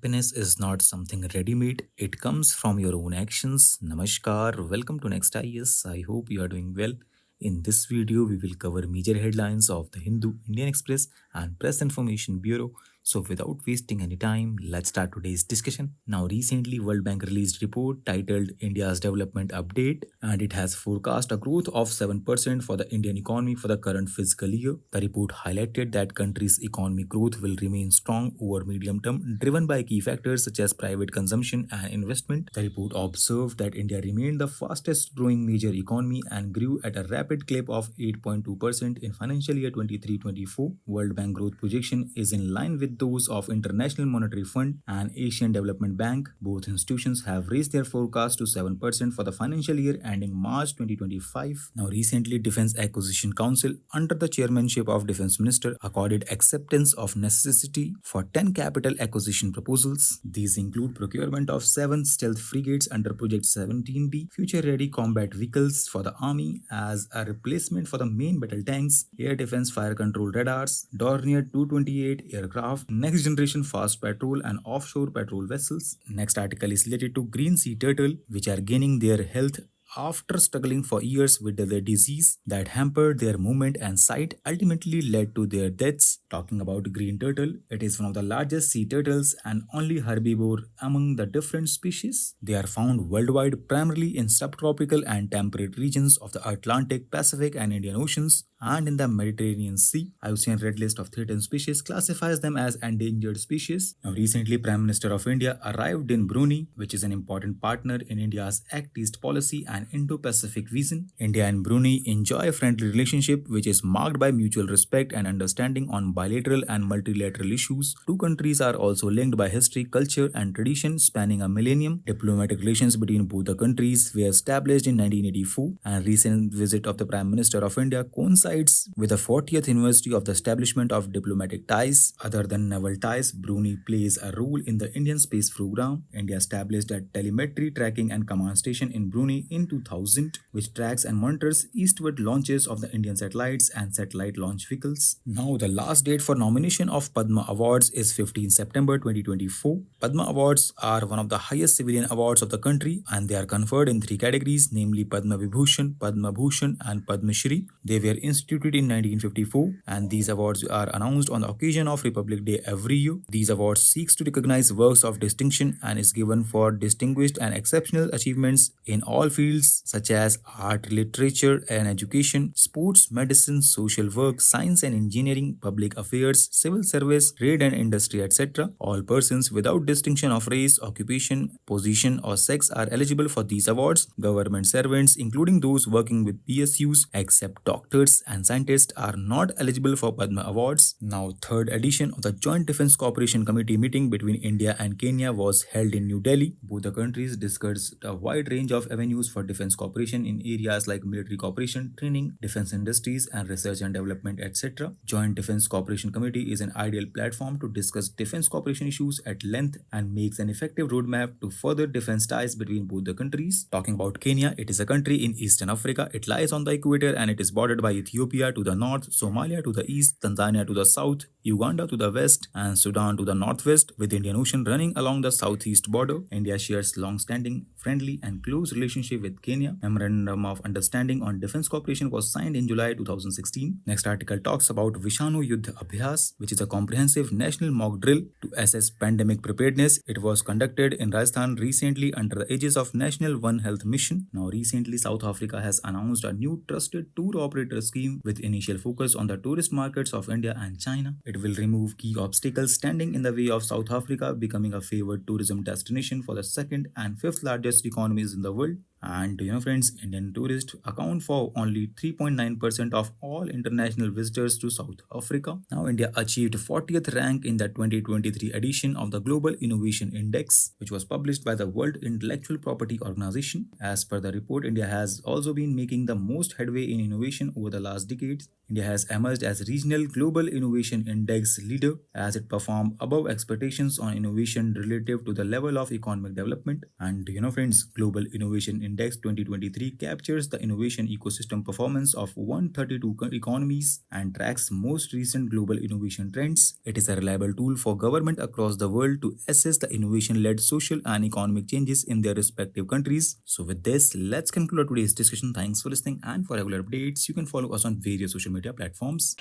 Happiness is not something ready-made. It comes from your own actions. Namaskar. Welcome to Next IS. I hope you are doing well. In this video, we will cover major headlines of the Hindu, Indian Express, and Press Information Bureau. So, without wasting any time, let's start today's discussion. Now, recently, World Bank released report titled India's Development Update, and it has forecast a growth of 7% for the Indian economy for the current fiscal year. The report highlighted that country's economic growth will remain strong over medium term, driven by key factors such as private consumption and investment. The report observed that India remained the fastest growing major economy and grew at a rapid clip of 8.2% in financial year 23-24. World Bank growth projection is in line with those of International Monetary Fund and Asian Development Bank. Both institutions have raised their forecast to 7% for the financial year ending March 2025. Now, recently, Defense Acquisition Council, under the chairmanship of Defense Minister, accorded acceptance of necessity for 10 capital acquisition proposals. These include procurement of 7 stealth frigates under Project 17B, future-ready combat vehicles for the Army as a replacement for the main battle tanks, air defense fire control radars, Dornier 228 aircraft, next-generation fast patrol and offshore patrol vessels. Next article is related to green sea turtle, which are gaining their health after struggling for years with the disease that hampered their movement and sight, ultimately led to their deaths. Talking about green turtle, it is one of the largest sea turtles and only herbivore among the different species. They are found worldwide, primarily in subtropical and temperate regions of the Atlantic, Pacific and Indian Oceans, and in the Mediterranean Sea. IUCN Red List of Threatened Species classifies them as endangered species. Now, recently, Prime Minister of India arrived in Brunei, which is an important partner in India's Act East policy and Indo-Pacific vision. India and Brunei enjoy a friendly relationship which is marked by mutual respect and understanding on bilateral and multilateral issues. Two countries are also linked by history, culture, and tradition spanning a millennium. Diplomatic relations between both the countries were established in 1984, and recent visit of the Prime Minister of India coincides with the 40th anniversary of the establishment of diplomatic ties. Other than naval ties, Brunei plays a role in the Indian space program. India established a telemetry tracking and command station in Brunei in 2000, which tracks and monitors eastward launches of the Indian satellites and satellite launch vehicles. Now, the last date for nomination of Padma Awards is 15 September 2024. Padma Awards are one of the highest civilian awards of the country, and they are conferred in 3 categories, namely Padma Vibhushan, Padma Bhushan, and Padma Shri. They were instituted in 1954, and these awards are announced on the occasion of Republic Day every year. These awards seeks to recognize works of distinction and is given for distinguished and exceptional achievements in all fields such as art, literature and education, sports, medicine, social work, science and engineering, public affairs, civil service, trade and industry, etc. All persons without distinction of race, occupation, position or sex are eligible for these awards. Government servants, including those working with PSUs, except doctors and scientists, are not eligible for Padma Awards. Now, third edition of the Joint Defense Cooperation Committee meeting between India and Kenya was held in New Delhi. Both the countries discussed a wide range of avenues for defense cooperation in areas like military cooperation, training, defense industries and research and development, etc. Joint Defense Cooperation Committee is an ideal platform to discuss defense cooperation issues at length and makes an effective roadmap to further defense ties between both the countries. Talking about Kenya, it is a country in Eastern Africa. It lies on the equator and it is bordered by Ethiopia to the north, Somalia to the east, Tanzania to the south, Uganda to the west, and Sudan to the northwest, with the Indian Ocean running along the southeast border. India shares long-standing, friendly, and close relationship with Kenya. Memorandum of Understanding on Defense Cooperation was signed in July 2016. Next article talks about Vishanu Yuddha Abhyas, which is a comprehensive national mock drill to assess pandemic preparedness. It was conducted in Rajasthan recently under the aegis of National One Health Mission. Now, recently, South Africa has announced a new trusted tour operator scheme with initial focus on the tourist markets of India and China. It will remove key obstacles standing in the way of South Africa becoming a favored tourism destination for the second and fifth largest economies in the world. And friends, Indian tourists account for only 3.9% of all international visitors to South Africa. Now, India achieved 40th rank in the 2023 edition of the Global Innovation Index, which was published by the World Intellectual Property Organization. As per the report, India has also been making the most headway in innovation over the last decades. India has emerged as regional Global Innovation Index leader as it performed above expectations on innovation relative to the level of economic development. And friends, Global Innovation Index 2023 captures the innovation ecosystem performance of 132 economies and tracks most recent global innovation trends. It is a reliable tool for government across the world to assess the innovation led social and economic changes in their respective countries. So, with this, let's conclude today's discussion. Thanks for listening, and for regular updates, you can follow us on various social media platforms.